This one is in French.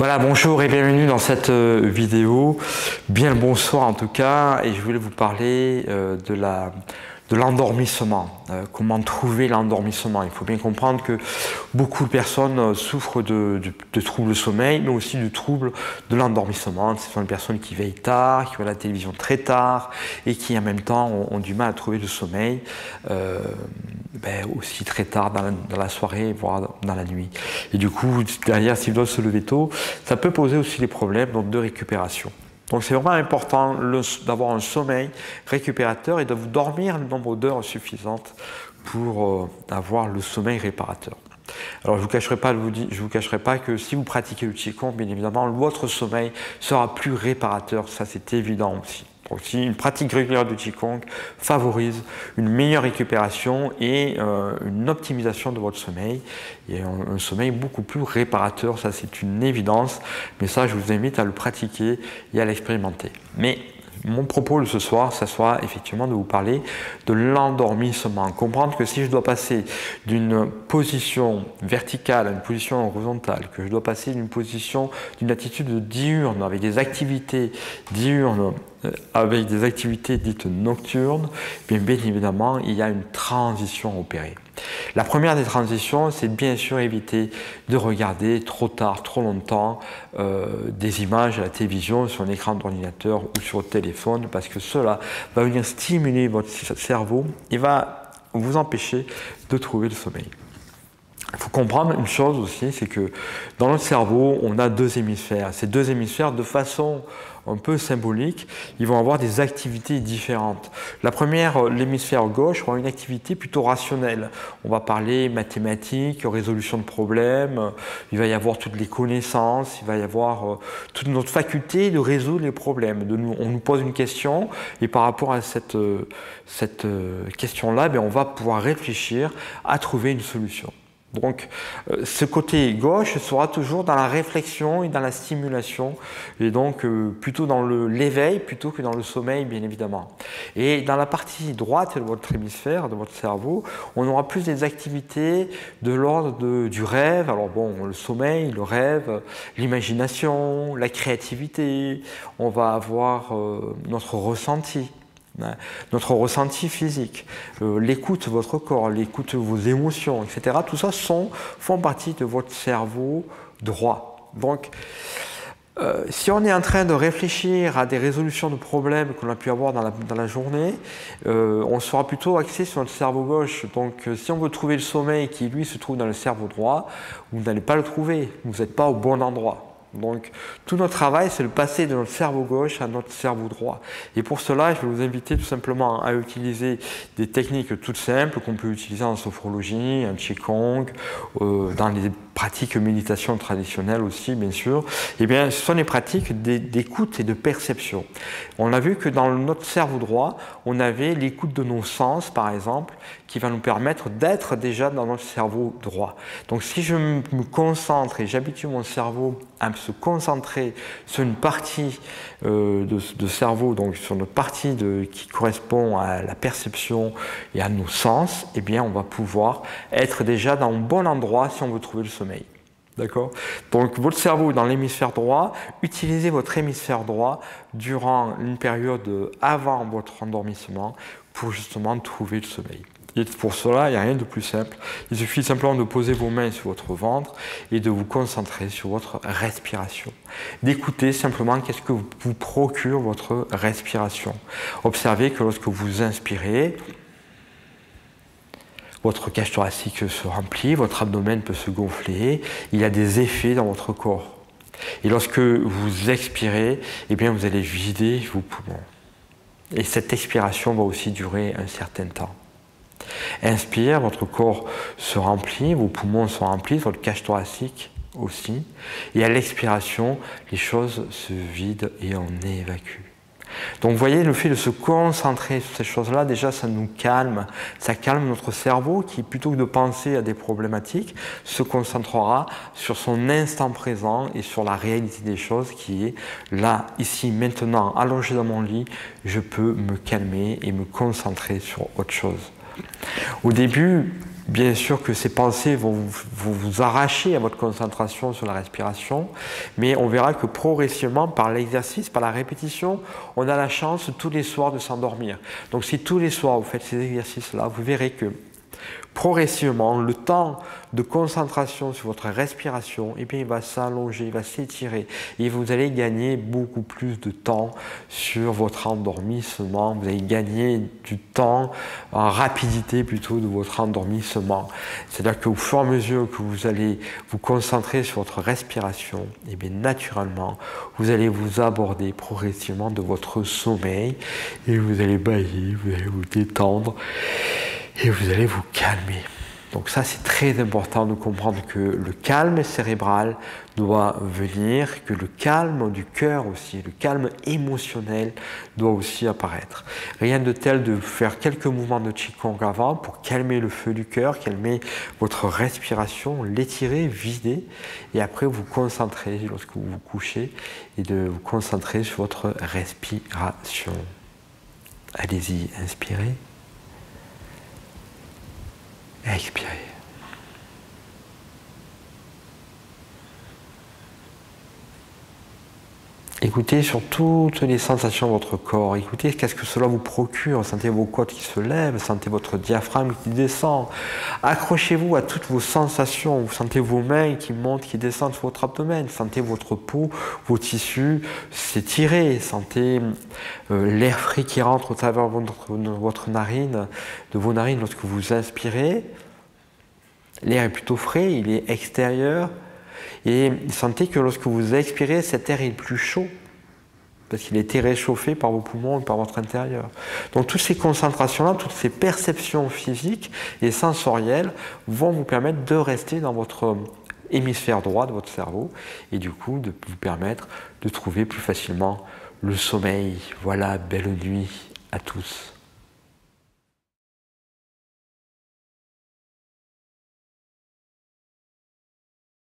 Voilà, bonjour et bienvenue dans cette vidéo. Bien le bonsoir en tout cas, et je voulais vous parler de l'endormissement. Comment trouver l'endormissement? Il faut bien comprendre que beaucoup de personnes souffrent de troubles de sommeil, mais aussi du trouble de l'endormissement. Ce sont des personnes qui veillent tard, qui voient la télévision très tard et qui en même temps ont du mal à trouver le sommeil aussi très tard dans la soirée, voire dans la nuit. Et du coup, derrière, s'ils doivent se lever tôt, ça peut poser aussi des problèmes de récupération. Donc c'est vraiment important d'avoir un sommeil récupérateur et de vous dormir le nombre d'heures suffisantes pour avoir le sommeil réparateur. Alors je ne vous cacherai pas que si vous pratiquez le Qigong, bien évidemment, votre sommeil sera plus réparateur, ça c'est évident aussi. Donc si une pratique régulière du Qigong favorise une meilleure récupération et une optimisation de votre sommeil, et un sommeil beaucoup plus réparateur, ça c'est une évidence, mais ça je vous invite à le pratiquer et à l'expérimenter. Mais mon propos de ce soir, ça sera effectivement de vous parler de l'endormissement. Comprendre que si je dois passer d'une position verticale à une position horizontale, que je dois passer d'une attitude diurne avec des activités diurnes avec des activités dites nocturnes, bien évidemment, il y a une transition à opérer. La première des transitions, c'est bien sûr éviter de regarder trop tard, trop longtemps des images à la télévision, sur un écran d'ordinateur ou sur le téléphone, parce que cela va venir stimuler votre cerveau et va vous empêcher de trouver le sommeil. Il faut comprendre une chose aussi, c'est que dans notre cerveau, on a deux hémisphères. Ces deux hémisphères, de façon un peu symbolique, ils vont avoir des activités différentes. La première, l'hémisphère gauche, aura une activité plutôt rationnelle. On va parler mathématiques, résolution de problèmes, il va y avoir toutes les connaissances, il va y avoir toute notre faculté de résoudre les problèmes. On nous pose une question et par rapport à cette question-là, on va pouvoir réfléchir à trouver une solution. Donc, ce côté gauche sera toujours dans la réflexion et dans la stimulation, et donc plutôt dans l'éveil plutôt que dans le sommeil, bien évidemment. Et dans la partie droite de votre hémisphère, de votre cerveau, on aura plus des activités de l'ordre du rêve. Alors bon, le sommeil, le rêve, l'imagination, la créativité, on va avoir notre ressenti physique, l'écoute de votre corps, l'écoute de vos émotions, etc. Tout ça font partie de votre cerveau droit. Donc, si on est en train de réfléchir à des résolutions de problèmes qu'on a pu avoir dans la journée, on sera plutôt axé sur notre cerveau gauche. Donc, si on veut trouver le sommeil qui, lui, se trouve dans le cerveau droit, vous n'allez pas le trouver, vous n'êtes pas au bon endroit. Donc, tout notre travail, c'est de passer de notre cerveau gauche à notre cerveau droit. Et pour cela, je vais vous inviter tout simplement à utiliser des techniques toutes simples qu'on peut utiliser en sophrologie, en Qigong, dans les pratiques méditation traditionnelles aussi, bien sûr. Eh bien, ce sont des pratiques d'écoute et de perception. On a vu que dans notre cerveau droit, on avait l'écoute de nos sens, par exemple, qui va nous permettre d'être déjà dans notre cerveau droit. Donc, si je me concentre et j'habitue mon cerveau à se concentrer sur une partie de cerveau, donc sur notre partie qui correspond à la perception et à nos sens, eh bien, on va pouvoir être déjà dans le bon endroit si on veut trouver le sommeil. D'accord? Donc, votre cerveau est dans l'hémisphère droit, utilisez votre hémisphère droit durant une période avant votre endormissement pour justement trouver le sommeil. Et pour cela, il n'y a rien de plus simple. Il suffit simplement de poser vos mains sur votre ventre et de vous concentrer sur votre respiration. D'écouter simplement qu'est-ce que vous procure votre respiration. Observez que lorsque vous inspirez, votre cage thoracique se remplit, votre abdomen peut se gonfler, il y a des effets dans votre corps. Et lorsque vous expirez, eh bien vous allez vider vos poumons. Et cette expiration va aussi durer un certain temps. Inspire, votre corps se remplit, vos poumons sont remplis, votre cage thoracique aussi. Et à l'expiration, les choses se vident et on évacue. Donc vous voyez, le fait de se concentrer sur ces choses-là, déjà ça nous calme, ça calme notre cerveau qui, plutôt que de penser à des problématiques, se concentrera sur son instant présent et sur la réalité des choses qui est là, ici, maintenant, allongé dans mon lit, je peux me calmer et me concentrer sur autre chose. Au début, Bien sûr que ces pensées vont vous arracher à votre concentration sur la respiration, mais on verra que progressivement, par l'exercice, par la répétition, on a la chance tous les soirs de s'endormir. Donc si tous les soirs vous faites ces exercices-là, vous verrez que progressivement, le temps de concentration sur votre respiration, eh bien, il va s'allonger, il va s'étirer et vous allez gagner beaucoup plus de temps sur votre endormissement. Vous allez gagner du temps en rapidité plutôt de votre endormissement. C'est-à-dire qu'au fur et à mesure que vous allez vous concentrer sur votre respiration, eh bien, naturellement, vous allez vous aborder progressivement de votre sommeil et vous allez bailler, vous allez vous détendre. Et vous allez vous calmer. Donc ça, c'est très important de comprendre que le calme cérébral doit venir, que le calme du cœur aussi, le calme émotionnel doit aussi apparaître. Rien de tel de faire quelques mouvements de Qigong avant pour calmer le feu du cœur, calmer votre respiration, l'étirer, vider, et après vous concentrer lorsque vous vous couchez et de vous concentrer sur votre respiration. Allez-y, inspirez. Expirez. Écoutez sur toutes les sensations de votre corps. Écoutez qu'est-ce que cela vous procure. Sentez vos côtes qui se lèvent, sentez votre diaphragme qui descend. Accrochez-vous à toutes vos sensations. Vous sentez vos mains qui montent, qui descendent sur votre abdomen. Sentez votre peau, vos tissus s'étirer. Sentez l'air frais qui rentre au travers de votre narine, de vos narines lorsque vous inspirez. L'air est plutôt frais, il est extérieur. Et sentez que lorsque vous expirez, cet air est plus chaud, parce qu'il a été réchauffé par vos poumons et par votre intérieur. Donc toutes ces concentrations-là, toutes ces perceptions physiques et sensorielles vont vous permettre de rester dans votre hémisphère droit de votre cerveau, et du coup de vous permettre de trouver plus facilement le sommeil. Voilà, belle nuit à tous.